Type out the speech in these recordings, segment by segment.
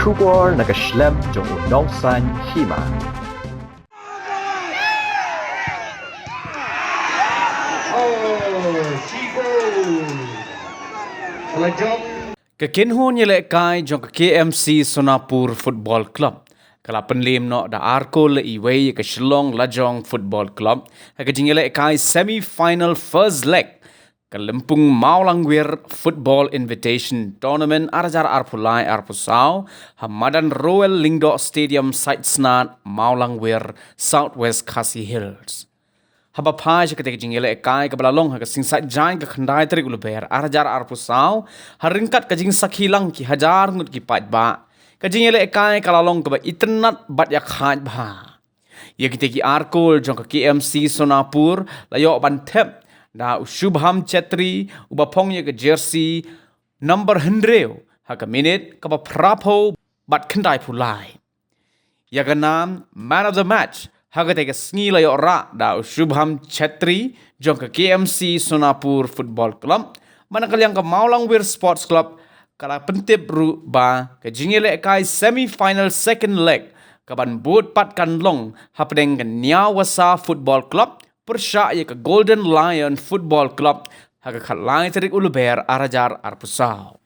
Shubor nag-shlem jong unongsan Hima. Lajong Kekinhon yele kai jong KMC Sonapur Football Club. Kala Pynliem no da arko le iway ke Shillong Lajong Football Club. Haka jingele kai semi-final first leg. Kalimpung Mawlangwir Football Invitation Tournament arajar arpulai arpusau Hamadan Royal Lingdo Stadium site snat Mawlangwir Southwest Khasi Hills. Haba page ketika jingele kai ke balalong haga singsat jain ke khandai trik uluber arajar arpusau haringkat ke jing sakhilang ki hajar ngut ki pat ba ke jingele kai kalalong ke ba itnat bat ya khaj ba ye kiteki arkol jong ke KMC Sonapur layo ban thep da Shubham Chetri ubapong ye ke jersey number 100 haga minute ke ba prapo bat khandai pulai ya ke nam man of the match Haga sngi layo ra da Shubham Chetri jong ke KMC Sonapur Football Club manakal yang ke Mawlangwir Sports Club kala pentip ru ba ke jingele kai semi final second leg kaban boot pat kan long hapdeng ke Nyawasa Football Club persya ye ke Golden Lion Football Club haga khat lai terik uluber arajar arpusau.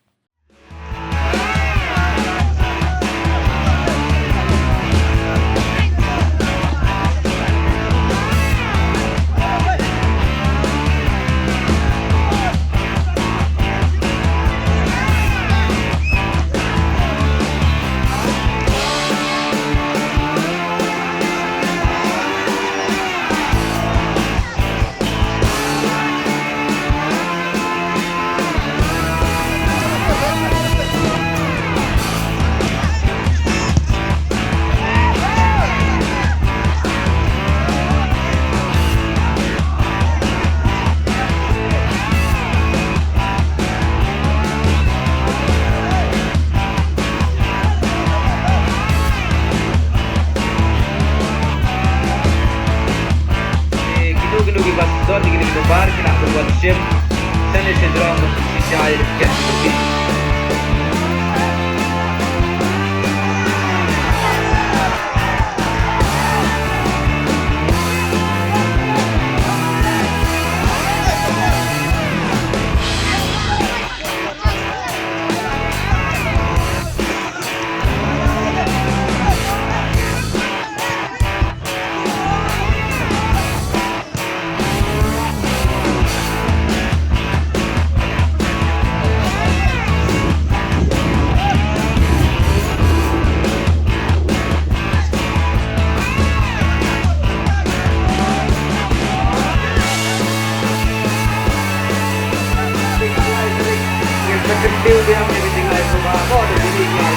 Dort die gewinnen bar kina berbuat ship sana syndrome sisi air gas seperti Kecil dia menjadi tinggal itu bapak di sini.